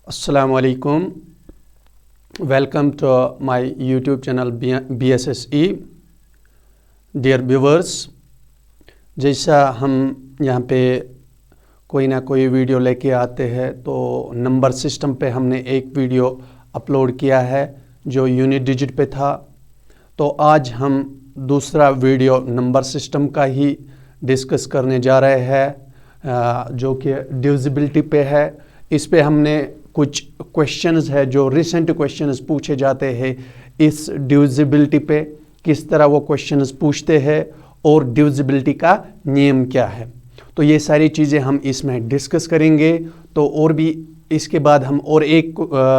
Assalamualaikum. Welcome to my YouTube channel BSSE. Dear viewers, जैसा हम यहाँ पे कोई ना कोई वीडियो लेके आते हैं तो नंबर सिस्टम पे हमने एक वीडियो अपलोड किया है जो यूनिट डिजिट पे था। तो आज हम दूसरा वीडियो नंबर सिस्टम का ही डिस्कस करने जा रहे हैं जो कि डिविजिबिलिटी पे है। इस पे हमने कुछ क्वेश्चंस है जो रिसेंट क्वेश्चंस पूछे जाते हैं इस डिविजिबिलिटी पे, किस तरह वो क्वेश्चंस पूछते हैं और डिविजिबिलिटी का नियम क्या है। तो ये सारी चीज़ें हम इसमें डिस्कस करेंगे। तो और भी इसके बाद हम और एक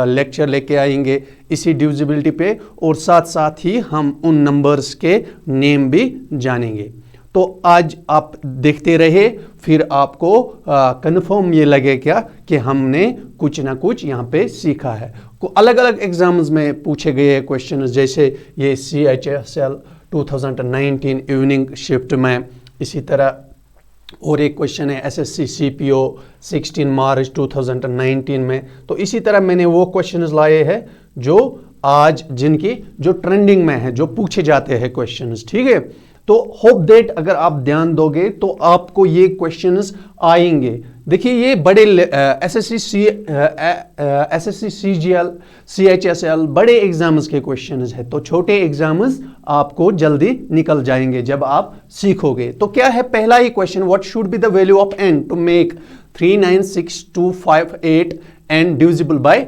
लेक्चर लेके आएंगे इसी डिविजिबिलिटी पे और साथ साथ ही हम उन नंबर्स के नेम भी जानेंगे। तो आज आप देखते रहे, फिर आपको कंफर्म ये लगे क्या कि हमने कुछ ना कुछ यहाँ पे सीखा है। अलग अलग एग्जाम्स में पूछे गए क्वेश्चन, जैसे ये CHSL 2019 इवनिंग शिफ्ट में, इसी तरह और एक क्वेश्चन है SSC CPO 16 मार्च 2019 में। तो इसी तरह मैंने वो क्वेश्चंस लाए हैं जो आज जिनकी जो ट्रेंडिंग में है, जो पूछे जाते हैं क्वेश्चंस, ठीक है। तो होप दैट अगर आप ध्यान दोगे तो आपको ये क्वेश्चंस आएंगे। देखिए ये बड़े SSC CGL CHSL बड़े एग्जाम्स के क्वेश्चंस है, तो छोटे एग्जाम्स आपको जल्दी निकल जाएंगे जब आप सीखोगे। तो क्या है पहला ही question, what should be the value of n to make 396258 and divisible by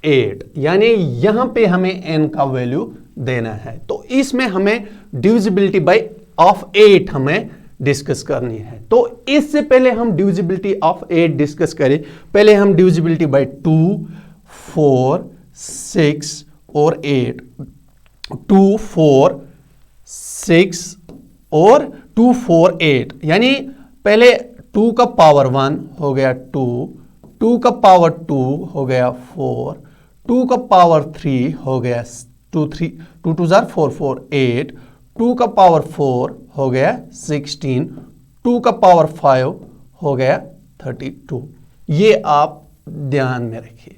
8। यानी यहां पे हमें n का वैल्यू देना है। तो इसमें हमें डिविजिबिलिटी बाय ऑफ 8 हमें डिस्कस करनी है। तो इससे पहले हम डिविजिबिलिटी ऑफ 8 डिस्कस करें, पहले हम डिविजिबिलिटी बाय 2, 4, 6 और 8, 2, 4, 6 और 2, 4, 8। यानी पहले 2 का पावर 1 हो गया 2, 2 का पावर 2 हो गया 4, 2 का पावर 3 हो गया 2, 2 जार 4, 4, 8, 2 का पावर 4 हो गया 16, 2 का पावर 5 हो गया 32। ये आप ध्यान में रखिए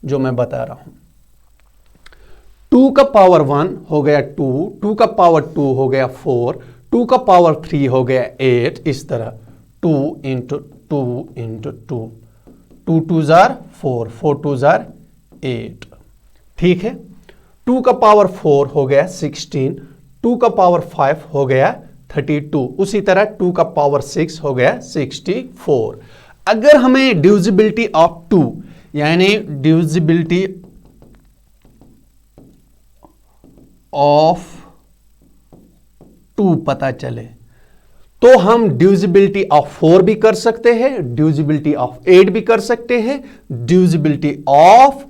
जो मैं बता रहा हूं। 2 का पावर 1 हो गया 2, 2 का पावर 2 हो गया 4, 2 का पावर 3 हो गया 8। इस तरह 2 इंटू 2 इंटू 2, 2 2 जार 4, 4 2 जार 8, ठीक है। 2 का पावर 4 हो गया 16, 2 का पावर 5 हो गया 32, उसी तरह 2 का पावर 6 हो गया 64। अगर हमें डिविजिबिलिटी ऑफ 2 यानी डिविजिबिलिटी ऑफ 2 पता चले तो हम डिविजिबिलिटी ऑफ 4 भी कर सकते हैं, डिविजिबिलिटी ऑफ 8 भी कर सकते हैं, डिविजिबिलिटी ऑफ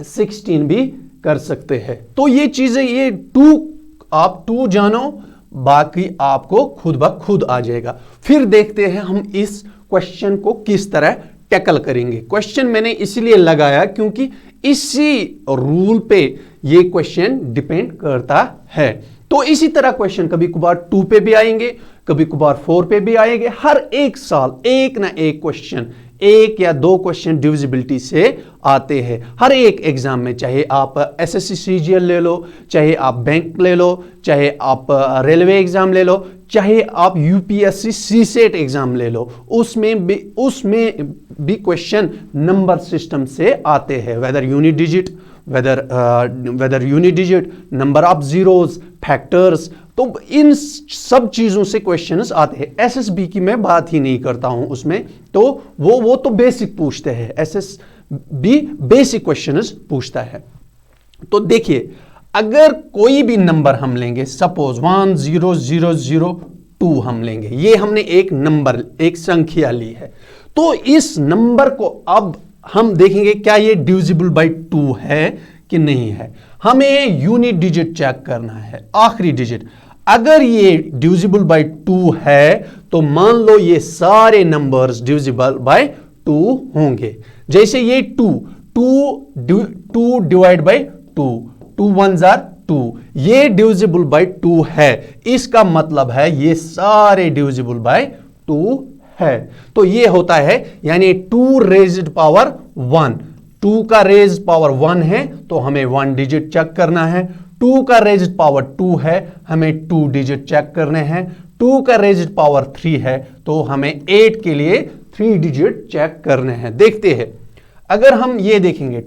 16 भी कर सकते हैं। तो ये चीजें, ये 2 आप 2 जानो, बाकी आपको खुद ब खुद आ जाएगा। फिर देखते हैं हम इस क्वेश्चन को किस तरह टैकल करेंगे। क्वेश्चन मैंने इसलिए लगाया क्योंकि इसी रूल पे ये क्वेश्चन डिपेंड करता है। तो इसी तरह क्वेश्चन कभी कभार 2 पे भी आएंगे, कभी कभार 4 पे भी आएंगे। हर एक साल एक ना एक क्वेश्चन, एक या दो क्वेश्चन डिविजिबिलिटी से आते हैं हर एक एग्जाम में। चाहे आप SSC CGL ले लो, चाहे आप बैंक ले लो, चाहे आप रेलवे एग्जाम ले लो, चाहे आप UPSC CSET एग्जाम ले लो, उसमें भी क्वेश्चन नंबर सिस्टम से आते हैं। Whether unit digit, number of zeros, factors, तो इन सब चीजों से क्वेश्चंस आते हैं। SSB की मैं बात ही नहीं करता हूं उसमें, तो वो तो बेसिक पूछते हैं। SSB बेसिक क्वेश्चंस पूछता है। तो देखिए अगर कोई भी नंबर हम लेंगे, सपोज 10002 हम लेंगे, ये हमने एक नंबर, एक संख्या ली है। तो इस नंबर को अब हम देखेंगे क्या ये डिविजिबल बाय 2 है कि नहीं है। हमें यूनिट डिजिट चेक करना है, आखिरी डिजिट। अगर ये डिविजिबल बाय 2 है तो मान लो ये सारे नंबर्स डिविजिबल बाय 2 होंगे। जैसे ये 2 डिवाइड बाय 2, 2 1 जार 2, ये डिविजिबल बाय 2 है। इसका मतलब है ये सारे डिविजिबल बाय 2 है। तो ये होता है यानी 2 रेज्ड पावर 1, 2 का रेज्ड पावर 1 है तो हमें 1 डिजिट चेक करना है। 2 का रेज्ड पावर 2 है, हमें 2 डिजिट चेक करने हैं। 2 का रेज्ड पावर 3 है तो हमें 8 के लिए 3 डिजिट चेक करने हैं। देखते हैं, अगर हम ये देखेंगे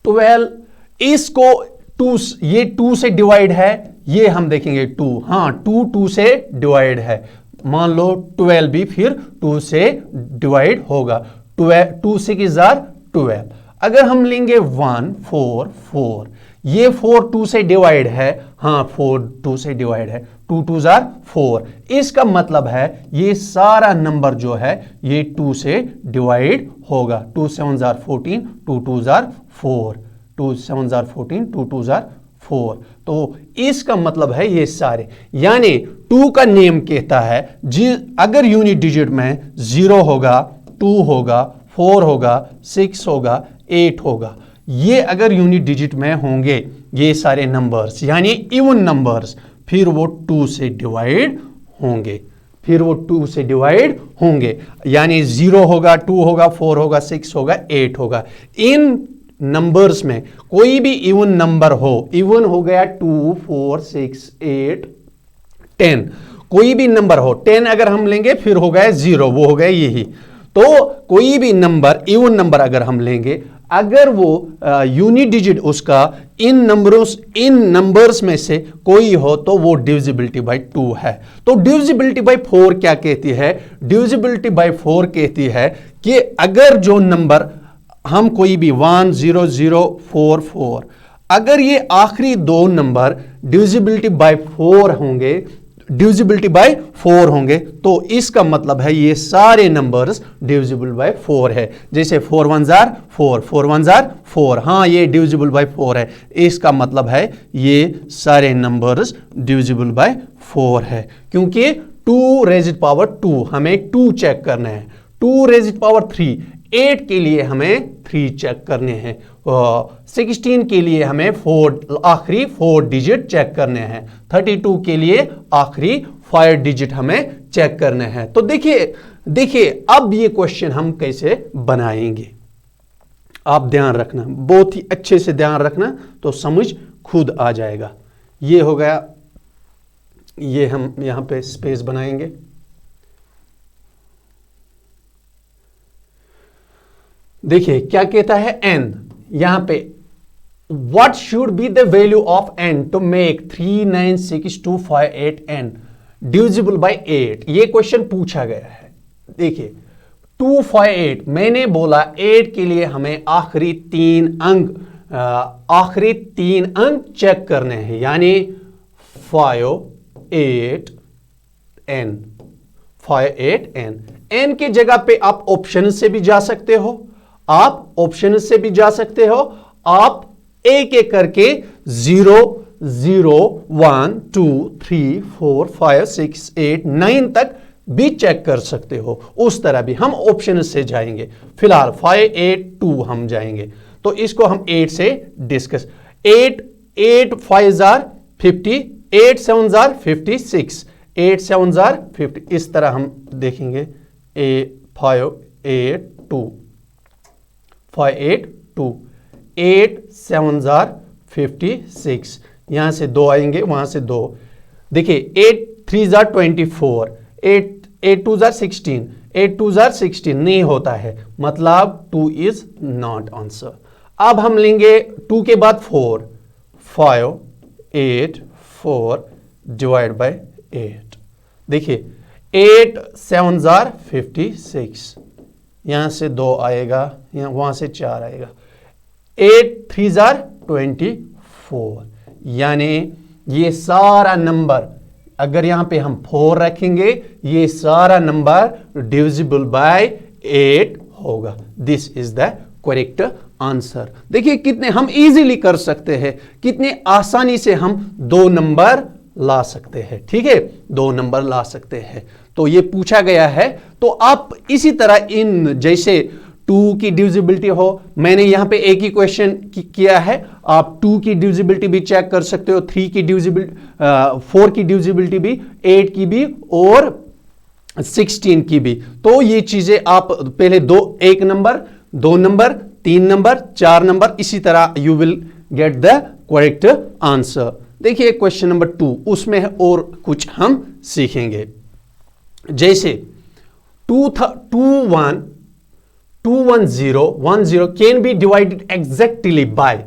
12 इसको 2, ये 2 से डिवाइड है, ये हम देखेंगे 2, हाँ 2 से डिवाइड है। मान लो 12 भी फिर 2 से डिवाइड होगा। 2 6 12। अगर हम लेंगे 1 4 4, ये 4 2 से डिवाइड है, हाँ 4 2 से डिवाइड है। 2 2 4। इसका मतलब है ये सारा नंबर जो है ये 2 से डिवाइड होगा। 2 7 14, 2 2 4, 2 7 14, 2 2 4। तो इसका मतलब है ये सारे, यानी 2 का नेम कहता है अगर यूनिट डिजिट में 0 होगा, 2 होगा, 4 होगा, 6 होगा, 8 होगा, ये अगर यूनिट डिजिट में होंगे ये सारे नंबर्स यानी इवन नंबर्स, फिर वो 2 से डिवाइड होंगे, फिर वो 2 से डिवाइड होंगे, यानी 0 होगा, 2 होगा, 4 होगा, 6 होगा, 8 होगा। इन नंबर्स में कोई भी इवन नंबर हो, इवन हो गया 2 4 6 8 10, कोई भी नंबर हो, 10 अगर हम लेंगे फिर हो गया 0, वो हो गया यही। तो कोई भी नंबर इवन नंबर अगर हम लेंगे, अगर वो यूनिट डिजिट उसका इन नंबर्स में से कोई हो तो वो डिविजिबिलिटी बाय 2 है। तो डिविजिबिलिटी बाय 4 क्या कहती है? डिविजिबिलिटी बाय 4 कहती है कि अगर जो नंबर हम कोई भी 1 0 0 4 4, अगर ये आखिरी दो नंबर डिविजिबिलिटी बाय 4 होंगे, डिविजिबिलिटी बाय 4 होंगे, तो इसका मतलब है ये सारे नंबर्स डिविजिबल बाय 4 है। जैसे 4 1 4, 4 1 4, हाँ ये डिविजिबल बाय 4 है। इसका मतलब है ये सारे नंबर्स डिविजिबल बाय 4 है, क्योंकि 2 रेज्ड पावर 2 हमें 2 चेक करना है। 2 रेज्ड पावर 3 8 के लिए हमें 3 चेक करने हैं। 16 के लिए हमें आखिरी 4 डिजिट चेक करने हैं। 32 के लिए आखिरी 5 डिजिट हमें चेक करने हैं। तो देखिए अब ये क्वेश्चन हम कैसे बनाएंगे, आप ध्यान रखना, बहुत ही अच्छे से ध्यान रखना तो समझ खुद आ जाएगा। ये हो गया, ये हम यहां पे स्पेस बनाएंगे। देखिए क्या कहता है n, यहां पे what should be the value of n to make 3 9 6 2 5 8 n divisible by 8, ये क्वेश्चन पूछा गया है। देखिए 2 5 8, मैंने बोला 8 के लिए हमें आखिरी 3 अंक चेक करने हैं, यानी 5 8 n, 5 8 n के जगह पे आप ऑप्शन से भी जा सकते हो, आप ऑप्शन से भी जा सकते हो, आप एक एक करके 0 0 1 2 3 4 5 6 8 9 तक भी चेक कर सकते हो। उस तरह भी हम ऑप्शन से जाएंगे। फिलहाल 5 8 2 हम जाएंगे, तो इसको हम 8 से डिस्कस। 8 8 5 50, 8 7 56, 8 7 50, इस तरह हम देखेंगे। 5 8 2, 5 8 2, 8 7 56, यहां से 2 आएंगे, वहां से 2। देखिए 8 3 24, 8 2 16, 8 2 16 नहीं होता है, मतलब 2 इज नॉट आंसर। अब हम लेंगे 2 के बाद 4, 5 8 4 डिवाइड बाय 8। देखिए 8 7 56, यहां से 2 आएगा, यहां वहां से 4 आएगा। 8 3 24, यानी ये सारा नंबर, अगर यहां पे हम 4 रखेंगे, ये सारा नंबर डिविजिबल बाय 8 होगा। This is the correct answer. देखिए कितने हम इजीली कर सकते हैं, कितने आसानी से हम 2 नंबर ला सकते हैं। ठीक है, 2 नंबर ला सकते हैं। तो ये पूछा गया है, तो आप इसी तरह इन जैसे 2 की डिविजिबिलिटी हो, मैंने यहां पे एक ही क्वेश्चन किया है, आप 2 की डिविजिबिलिटी भी चेक कर सकते हो, 3 की डिविजिबिलिटी 4 की डिविजिबिलिटी भी, 8 की भी और 16 की भी। तो ये चीजें आप पहले एक नंबर, 2 नंबर, 3 नंबर, 4 नंबर, इसी तरह you will get the correct answer. देखिए क्वेश्चन नंबर 2, उसमें है और कुछ हम सीखेंगे। जैसे 210 can be divided exactly by,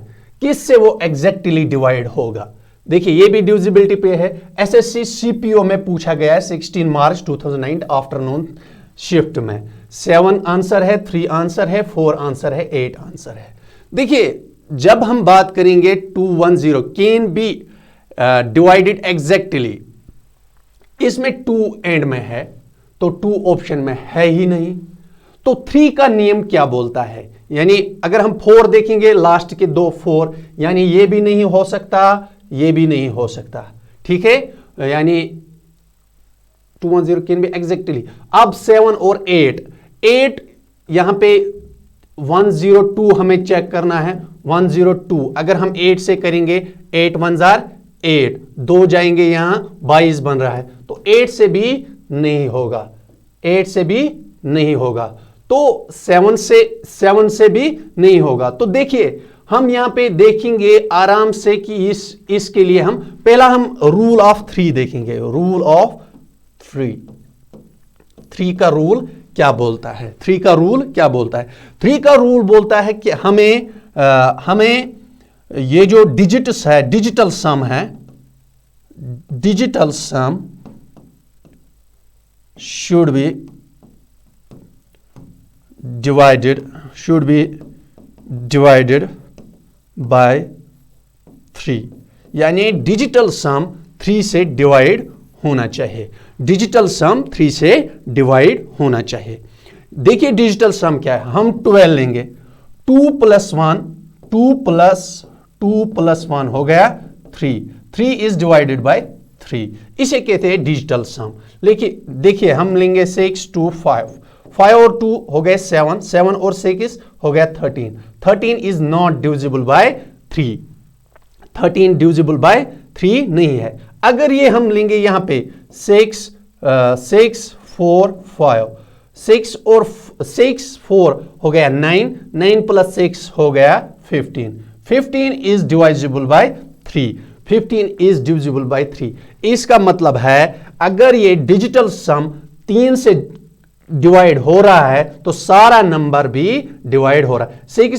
किससे वो एग्जैक्टली डिवाइड होगा। देखिए ये भी डिविजिबिलिटी पे है, एसएससी सीपीओ में पूछा गया है 16 मार्च 2009 आफ्टरनून शिफ्ट में। 7 आंसर है, 3 आंसर है, 4 आंसर है, 8 आंसर है। देखिए जब हम बात करेंगे 210 कैन बी डिवाइडेड एग्जैक्टली, इसमें 2 एंड में है तो 2 ऑप्शन में है ही नहीं। तो 3 का नियम क्या बोलता है, यानी अगर हम 4 देखेंगे लास्ट के 2 4, यानी ये भी नहीं हो सकता, ये भी नहीं हो सकता, ठीक है, यानी 210 कैन बी एग्जैक्टली। अब 7 और 8 यहां पे 102 हमें चेक करना है, 102 अगर हम 8 से करेंगे 8 1 जार 8, 2 जाएंगे यहां 22 बन रहा है, तो 8 से भी नहीं होगा, 8 से भी नहीं होगा, तो 7 से भी नहीं होगा। तो देखिए हम यहां पे देखेंगे आराम से कि इसके लिए हम पहला रूल ऑफ 3 देखेंगे। रूल ऑफ 3 का रूल क्या बोलता है, 3 का रूल क्या बोलता है। 3 का रूल बोलता है कि हमें ये जो डिजिट्स है, डिजिटल सम है, digital sum should be divided by 3, यानी डिजिटल सम 3 से डिवाइड होना चाहिए, डिजिटल सम 3 से डिवाइड होना चाहिए। देखिए डिजिटल सम क्या है, हम 12 लेंगे, 2 + 1 2 + 1 हो गया 3 इज डिवाइडेड बाय 3, इसे कहते हैं डिजिटल सम। लेकिन देखिए हम लेंगे 6 2 5 और 2 हो गए 7 और 6 हो गया 13 is not divisible by 3, 13 divisible by 3 नहीं है। अगर ये हम लेंगे यहां पे 6 4 5, 6 और 6 4 हो गया 9 + 6 हो गया 15 is divisible by 3, 15 is divisible by 3। इसका मतलब है अगर ये डिजिटल सम 3 से डिवाइड हो रहा है तो सारा नंबर भी डिवाइड हो रहा है। 6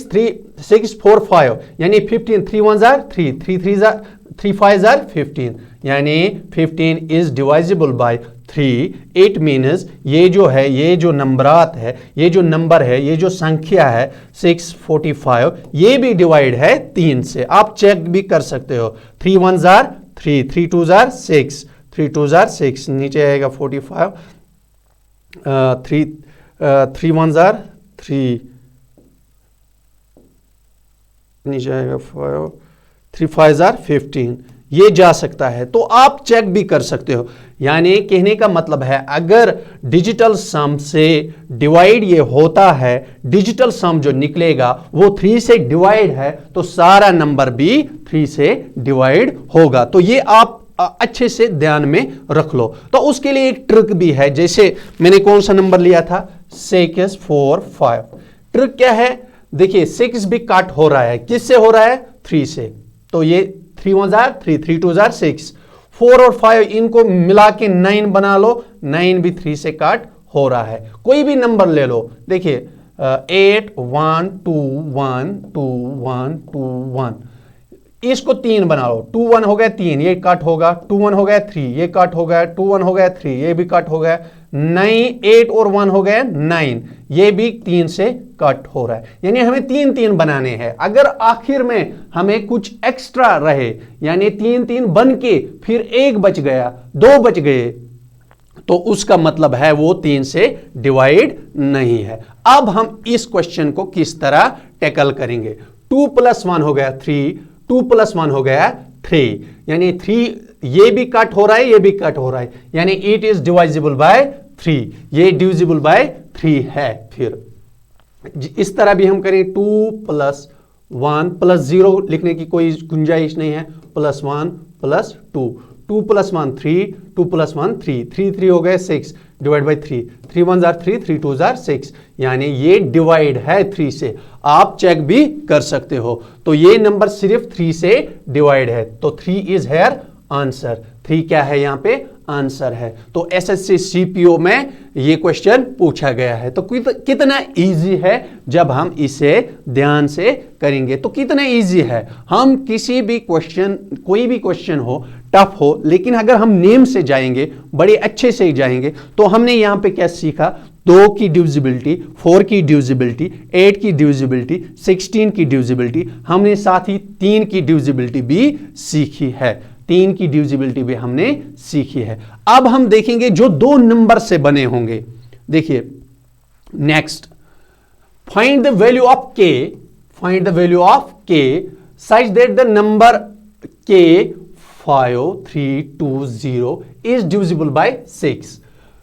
4 5 यानी 15, 3 1 जार 3, 3 5 जार 15, यानी 15 is divisible by 3। It means ये जो नंबरात है, ये जो नंबर है, ये जो संख्या है 645, ये भी डिवाइड है 3 से। आप चेक भी कर सकते हो, 3 1 जार 3, 3 2 जार 6, 3 2 जार 6, नीचे आएगा 45, 3 1 जार 3, नीचे आएगा 5, 3 5 जार 15, ये जा सकता है। तो आप चेक भी कर सकते हो, यानी कहने का मतलब है अगर डिजिटल सम से डिवाइड ये होता है, डिजिटल सम जो निकलेगा वो 3 से डिवाइड है, तो सारा नंबर भी 3 से डिवाइड होगा। तो ये आप अच्छे से ध्यान में रख लो। तो उसके लिए एक ट्रिक भी है, जैसे मैंने कौन सा नंबर लिया था 6 4 5। ट्रिक क्या है, देखिए 6 भी कट हो रहा है, किससे हो रहा है 3 से, तो ये 3 1 जार 3, 3 2 जार 6, 4 और 5 इनको मिला के 9 बना लो, 9 भी 3 से कट हो रहा है। कोई भी नंबर ले लो, देखिए 8 1 2 1 2 1 2 1, इसको 3 बना लो, 2 1 हो गया 3, ये कट होगा, 2 1 हो गया 3, ये कट हो गया, 2 1 हो गया 3, ये भी कट हो गया, 9 8 और 1 हो गया 9, ये भी 3 से कट हो रहा है। यानी हमें 3 3 बनाने हैं। अगर आखिर में हमें कुछ एक्स्ट्रा रहे, यानी 3 3 बन के फिर 1 बच गया, 2 बच गए, तो उसका मतलब है वो 3 से डिवाइड नहीं है। अब हम इस क्वेश्चन को किस तरह टैकल करेंगे। 2 + 1 हो गया 3, 2 + 1 हो गया 3, यानी 3 ये भी कट हो रहा है, ये भी कट हो रहा है, यानी इट इज डिवाइजिबल बाय 3, ये डिविजिबल बाय 3 है। फिर इस तरह भी हम करें, 2 + 1 + 0 लिखने की कोई गुंजाइश नहीं है, +1 + 2, 2 + 1 3, 2 + 1 3, 3 3 हो गए 6, डिवाइड बाई 3, 3 1 जार 3, 3 2 जार 6, यानी ये डिवाइड है 3 से। आप चेक भी कर सकते हो। तो ये नंबर सिर्फ 3 से डिवाइड है, तो 3 इज हेयर आंसर। 3 क्या है यहाँ पे? आंसर है। तो एसएससी सीपीओ में ये क्वेश्चन पूछा गया है। तो कितना इजी है जब हम इसे ध्यान से करेंगे। तो कितना इजी है, हम किसी भी क्वेश्चन, कोई भी क्वेश्चन हो, टफ हो, लेकिन अगर हम नेम से जाएंगे, बड़े अच्छे से जाएंगे, तो हमने यहाँ पे क्या सीखा? 2 की डिविजिबिलिटी, 4 की डिविजिबिलिटी, 8 की डिविजिबिलिटी, 16 की डिविजिबिलिटी, हमने साथ ही 3 की डिविजिबिलिटी भी सीखी है। 3 की डिविजिबिलिटी भी हमने सीखी है। अब हम देखेंगे जो 2 नंबर से बने होंगे। देखिए next, find the value of के, फाइंड द वैल्यू ऑफ के सच दैट द नंबर के 5320 इज डिविजिबल बाय 6।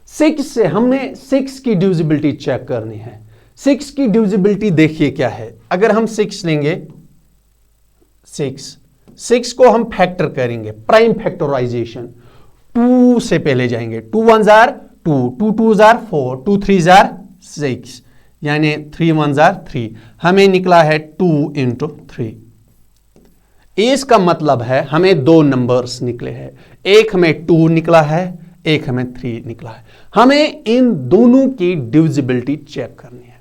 6 से हमने 6 की डिविजिबिलिटी चेक करनी है। 6 की डिविजिबिलिटी देखिए क्या है। अगर हम 6 लेंगे, 6 को हम फैक्टर करेंगे, प्राइम फैक्टराइजेशन। 2 से पहले जाएंगे, 2 1 जार 2, 2 2 जार 4, 2 3 जार 6, यानी 3 1 जार 3। हमें निकला है 2 इंटू 3। इसका मतलब है हमें 2 नंबर्स निकले हैं। एक हमें 2 निकला है, एक हमें 3 निकला है। हमें इन दोनों की डिविजिबिलिटी चेक करनी है,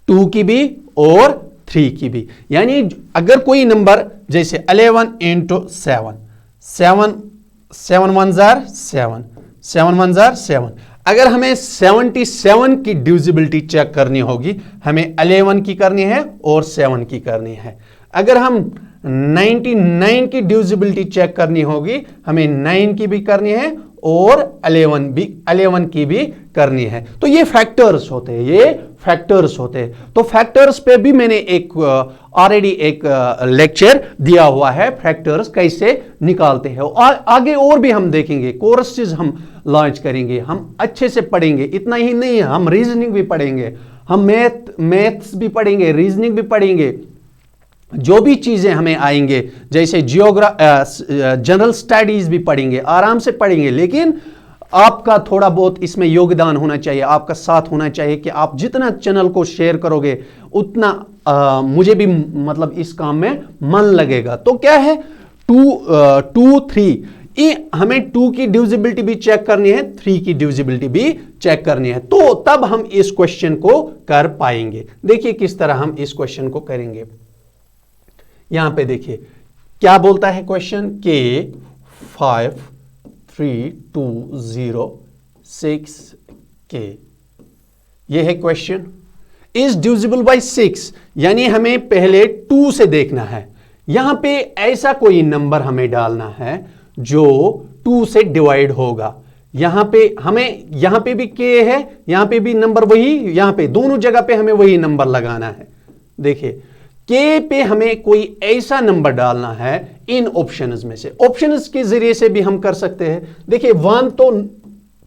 2 की भी और 3 की भी। यानी अगर कोई नंबर जैसे 11 इंटू 7, 7 1 जार 7, 7 1 जार 7। अगर हमें 77 की डिविजिबिलिटी चेक करनी होगी, हमें 11 की करनी है और 7 की करनी है। अगर हम 99 की डिविजिबिलिटी चेक करनी होगी, हमें 9 की भी करनी है और 11 की भी करनी है। तो ये फैक्टर्स होते हैं, ये फैक्टर्स होते हैं। तो फैक्टर्स पे भी मैंने एक ऑलरेडी एक लेक्चर दिया हुआ है, फैक्टर्स कैसे निकालते हैं। और आगे और भी हम देखेंगे, कोर्सेज हम लॉन्च करेंगे, हम अच्छे से पढ़ेंगे। इतना ही नहीं है, हम रीजनिंग भी पढ़ेंगे, हम मैथ्स भी पढ़ेंगे, रीजनिंग भी पढ़ेंगे। जो भी चीजें हमें आएंगे, जैसे जनरल स्टडीज भी पढ़ेंगे, आराम से पढ़ेंगे। लेकिन आपका थोड़ा बहुत इसमें योगदान होना चाहिए, आपका साथ होना चाहिए कि आप जितना चैनल को शेयर करोगे उतना मुझे भी मतलब इस काम में मन लगेगा। तो क्या है, 2 3, हमें 2 की डिविजिबिलिटी भी चेक करनी है, 3 की डिविजिबिलिटी भी चेक करनी है। तो तब हम इस क्वेश्चन को कर पाएंगे। देखिए किस तरह हम इस क्वेश्चन को करेंगे। यहां पे देखिए क्या बोलता है क्वेश्चन, के 5320 के, ये है क्वेश्चन। इज डिविजिबल बाय 6, यानी हमें पहले 2 से देखना है। यहां पे ऐसा कोई नंबर हमें डालना है जो 2 से डिवाइड होगा। यहां पे भी के है, यहां पे भी नंबर वही, यहां पे दोनों जगह पे हमें वही नंबर लगाना है। देखिए के पे हमें कोई ऐसा नंबर डालना है इन ऑप्शंस में से। ऑप्शंस के जरिए से भी हम कर सकते हैं। देखिए 1 तो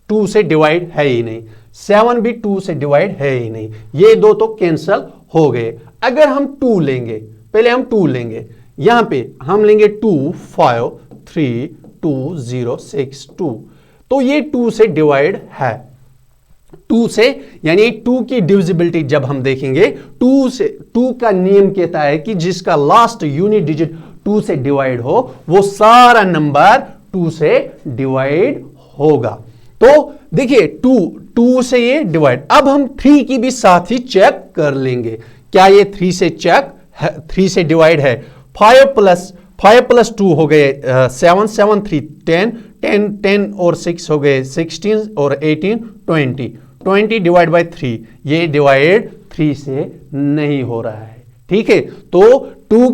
2 से डिवाइड है ही नहीं, 7 भी 2 से डिवाइड है ही नहीं, ये 2 तो कैंसल हो गए। अगर हम 2 लेंगे, पहले हम 2 लेंगे, यहां पे हम लेंगे 2 5 3 2 0 6 2, तो ये 2 से डिवाइड है। 2 से, यानी 2 की डिविजिबिलिटी जब हम देखेंगे, 2 का नियम कहता है कि जिसका लास्ट यूनिट डिजिट 2 से डिवाइड हो, वो सारा नंबर 2 से डिवाइड होगा। तो देखिए 2 से ये डिवाइड। अब हम 3 की भी साथ ही चेक कर लेंगे, क्या ये 3 से डिवाइड है। 5 प्लस 2 हो गए 7, 7 3 10 और 6 हो गए 16 और 18 20 डिवाइड बाय 3, ये डिवाइड 3 से नहीं हो रहा है। ठीक है, तो 2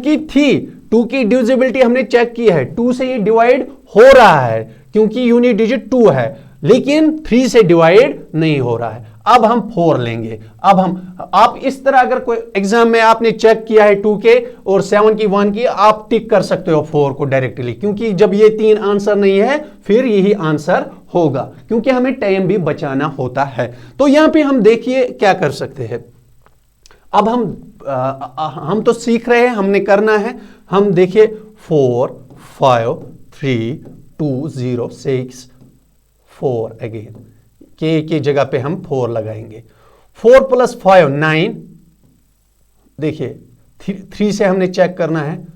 की डिविजिबिलिटी हमने चेक की है, 2 से ये डिवाइड हो रहा है क्योंकि यूनिट डिजिट 2 है, लेकिन 3 से डिवाइड नहीं हो रहा है। अब हम 4 लेंगे। आप इस तरह अगर कोई एग्जाम में आपने चेक किया है 2 के और 7 की 1 की, आप टिक कर सकते हो 4 को डायरेक्टली, क्योंकि जब ये 3 आंसर नहीं है फिर यही आंसर होगा, क्योंकि हमें टाइम भी बचाना होता है। तो यहां पे हम देखिए क्या कर सकते हैं। अब हम तो सीख रहे हैं, हमने करना है। हम देखिए 4 5 3 2 0 6 4 अगेन, के जगह पे हम 4 लगाएंगे। 4 + 5 9, देखिए 3 से हमने चेक करना है।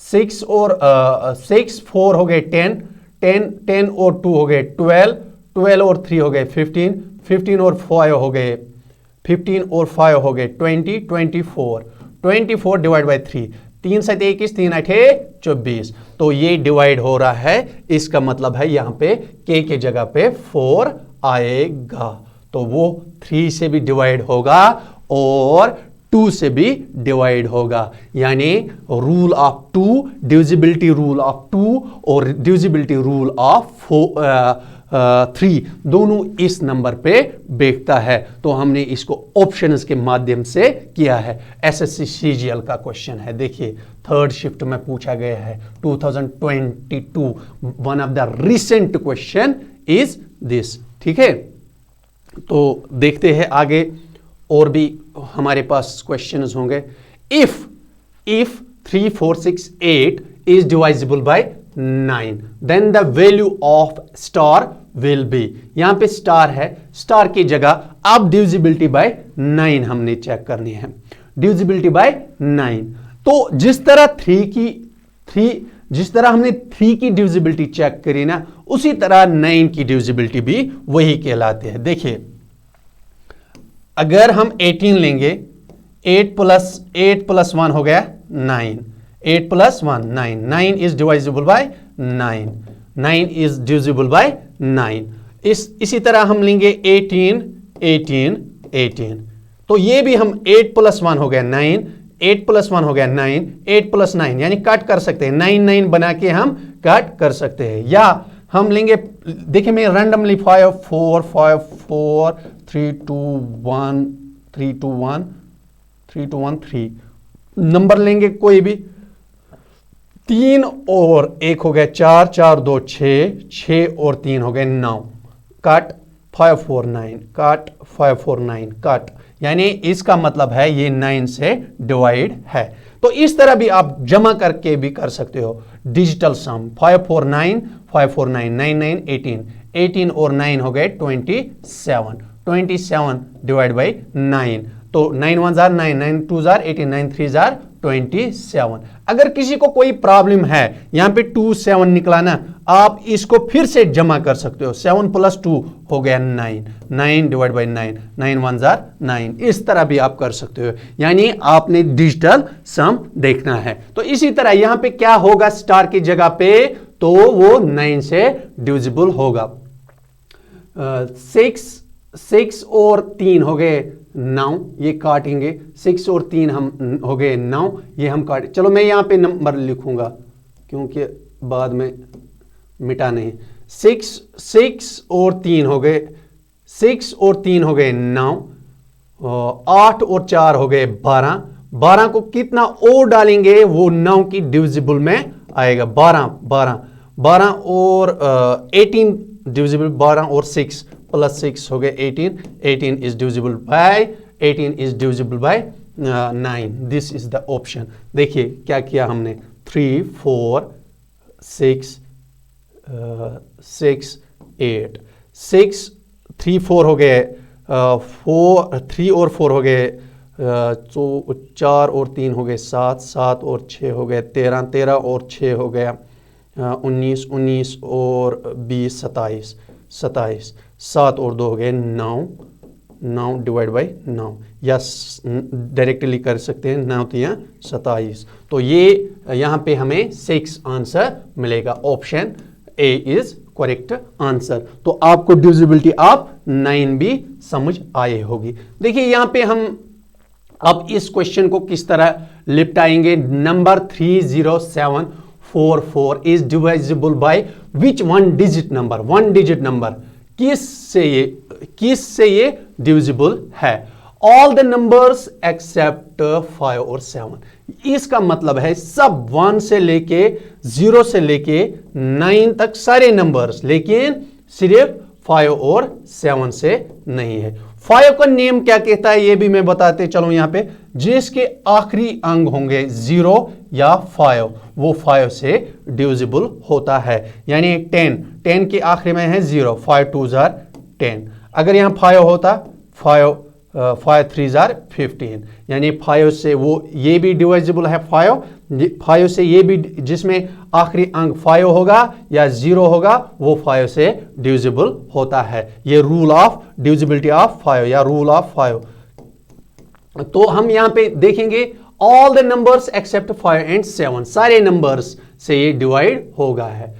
6 और 6 4 हो गए 10, 10 और 2 हो गए 12, 12 और 3 हो गए 15, 15 और 5 हो गए 15 और 5 हो गए 20, 24, 24 डिवाइड बाई 3, 3 7 21, 3 8 24। तो ये डिवाइड हो रहा है, इसका मतलब है यहां पे के जगह पे 4 आएगा। तो वो 3 से भी डिवाइड होगा और 2 से भी डिवाइड होगा। यानी rule of 2, divisibility rule of 2 और डिविजिबिलिटी रूल ऑफ 3 दोनों इस नंबर पे बेखता है। तो हमने इसको ऑप्शंस के माध्यम से किया है। एसएससी सीजीएल का क्वेश्चन है, देखिए 3rd शिफ्ट में पूछा गया है 2022। One of the recent question is this. ठीक है, तो देखते हैं आगे और भी हमारे पास क्वेश्चंस होंगे। If 3 4 6 8 is divisible by 9, then the value of star will be, यहां पे स्टार है, स्टार की जगह अब डिविजिबिलिटी बाय 9 हमने चेक करनी है। डिविजिबिलिटी बाय 9, तो जिस तरह हमने 3 की डिविजिबिलिटी चेक करी ना, उसी तरह 9 की डिविजिबिलिटी भी वही कहलाते हैं। देखिए अगर हम 18 लेंगे, 8 + 1 हो गया 9, 8 + 1 9, 9 is divisible by 9, 9 is divisible by 9। इसी तरह हम लेंगे 18, 18, 18, तो ये भी हम 8 + 1 हो गया 9, 8 + 1 हो गया 9, 8 + 9 यानी कट कर सकते हैं, 9 9 बना के हम कट कर सकते हैं। या हम लेंगे, देखिए मैं रैंडमली 5 4 5 4 3 2 1 3 2 1 3 2 1 3 नंबर लेंगे कोई भी, 3 और 1 हो गया 4, 4 2 6, 6 और 3 हो गए 9, कट 5 4 9, कट 5 4 9 कट, यानी इसका मतलब है ये 9 से डिवाइड है। तो इस तरह भी आप जमा करके भी कर सकते हो। डिजिटल सम 5 4 9 5 4 9 9 9 18, 18 और 9 हो गए 27, 27 डिवाइड बाई 9, तो 9 1 जार 9, 9 2 जार 18, 9 3 जार 27। अगर किसी को कोई प्रॉब्लम है, यहां पे 2 7 निकला ना, आप इसको फिर से जमा कर सकते हो। 7 + 2 हो गया 9, 9 डिवाइड बाई 9, 9 1 जार 9, इस तरह भी आप कर सकते हो। यानी आपने डिजिटल सम देखना है। तो इसी तरह यहां पे क्या होगा स्टार की जगह पे, तो वो 9 से डिविजिबल होगा। 6 और 3 हो गए 9, ये काटेंगे, 6 और 3 हम हो गए 9, ये हम काटे। चलो मैं यहाँ पे नंबर लिखूंगा क्योंकि बाद में मिटा नहीं। 6 और 3 हो गए 6 और 3 हो गए 9, 8 और 4 हो गए 12, 12 को कितना और डालेंगे वो 9 की डिविजिबल में आएगा। 12 और 18 डिविजिबल, 12 और 6 + 6 हो गए 18, 18 is divisible by 18 is divisible by 9। This is the option. देखिए क्या किया हमने, 3 4 6 6 8 6 3 4 हो गए 3 और 4 हो गए, तो 4 और 3 हो गए 7, 7 और 6 हो गए 13, 13 और 6 हो गया 19, 19 और 20 27, 27, 7 और 2 हो गए 9, 9 डिवाइड बाई 9, या डायरेक्टली कर सकते हैं 9 3 27। तो ये यहाँ पे हमें 6 आंसर मिलेगा। Option A is correct answer. तो आपको डिविजिबिलिटी ऑफ 9 भी समझ आई होगी। देखिए यहाँ पे हम अब इस क्वेश्चन को किस तरह निपटाएंगे। Number 30744 is divisible by which 1 digit number, 1 digit number किस से ये डिविजिबल है। ऑल द नंबर्स एक्सेप्ट 5 और 7। इसका मतलब है सब 1 से लेके 0 से लेके 9 तक सारे नंबर्स, लेकिन सिर्फ 5 और 7 से नहीं है। 5 का नेम क्या कहता है ये भी मैं बताते चलो। यहां पे जिसके आखिरी अंक होंगे 0 या 5 वो 5 से डिविजिबल होता है। यानी 10 के आखिरी में है 0, 5 2 जार 10। अगर यहाँ 5 होता 5 3 आर 15, यानी 5 से वो ये भी डिवाइजिबल है 5 से ये भी, जिसमें आखिरी अंक 5 होगा या 0 होगा वो 5 से डिविजिबल होता है। ये रूल ऑफ डिविजिबिलिटी ऑफ 5 या रूल ऑफ 5। तो हम यहाँ पे देखेंगे all the numbers accept 5 and 7, सारे नंबर्स से ये डिवाइड होगा है।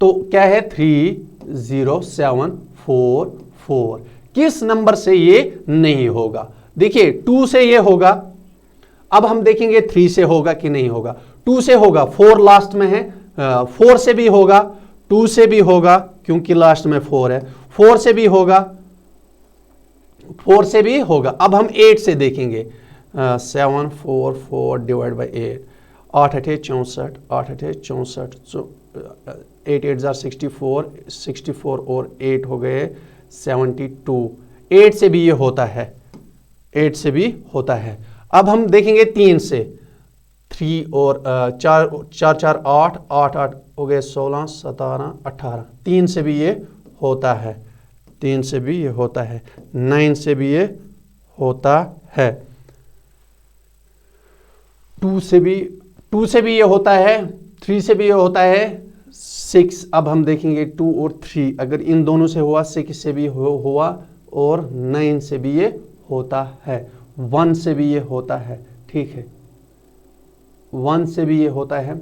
तो क्या है 3 0 7 4 4, किस नंबर से ये नहीं होगा? देखिए 2 से ये होगा, अब हम देखेंगे 3 से होगा कि नहीं होगा। 2 से होगा, 4 लास्ट में है, 4 से भी होगा, 2 से भी होगा क्योंकि लास्ट में 4 है, 4 से भी होगा, 4 से भी होगा। अब हम 8 से देखेंगे, 7 4 4 डिवाइड बाई 8, 8 8 64, 8 8 64, 8 8 64, 64 और 8 हो गए 72। 8 से भी ये होता है, 8 से भी होता है। अब हम देखेंगे 3 से, 3 और 4 4 8 8 8 हो गए 16 17 18, 3 से भी ये होता है, 3 से भी ये होता है, 9 से भी ये होता है, 2 से भी ये होता है, 3 से भी ये होता है, 6। अब हम देखेंगे 2 और 3, अगर इन दोनों से हुआ 6 से भी हुआ और 9 से भी ये होता है, 1 से भी ये होता है, ठीक है, 1 से भी ये होता है।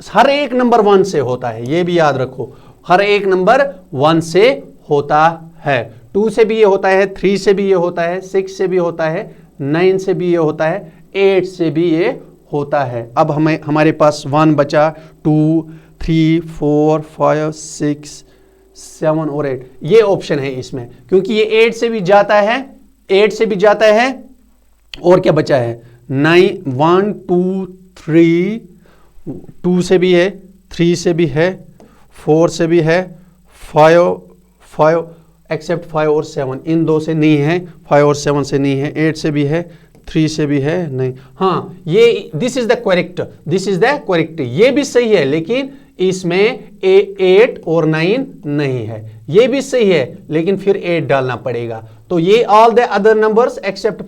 हर एक नंबर 1 से होता है, ये भी याद रखो, हर एक नंबर 1 से होता है। 2 से भी ये होता है, 3 से भी ये होता है, 6 से भी होता है, 9 से भी ये होता है, 8 से भी ये होता है। अब हमारे पास 1 बचा, 2 3 4 5 6 7 और 8, ये ऑप्शन है इसमें, क्योंकि ये 8 से भी जाता है, 8 से भी जाता है, और क्या बचा है 9, 1 2 3, 2 से भी है, 3 से भी है, 4 से भी है, 5 एक्सेप्ट 5 और 7, इन दो से नहीं है, 5 और 7 से नहीं है, 8 से भी है, 3 से भी है नहीं। हाँ, ये दिस इज द करेक्ट, ये भी सही है, लेकिन इसमें 8 और 9 नहीं है। ये भी सही है, लेकिन फिर 8 डालना पड़ेगा। तो ये all the other numbers accept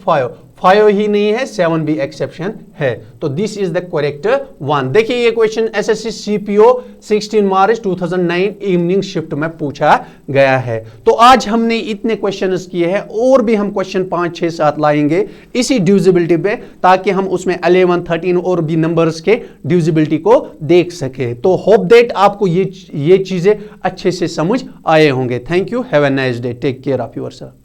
5 ही नहीं है, 7 भी एक्सेप्शन है। तो this is the correct one. देखिए ये क्वेश्चन एसएससी सीपीओ 16 मार्च 2009 इवनिंग शिफ्ट में पूछा गया है। तो आज हमने इतने क्वेश्चंस किए हैं, और भी हम क्वेश्चन 5 6 7 लाएंगे इसी डिविजिबिलिटी पे, ताकि हम उसमें 11 13 और भी नंबर्स के डिविजिबिलिटी को देख सके। तो होप दैट आपको ये चीजें अच्छे से समझ आए होंगे। Thank you, have a nice day, take care of yourself.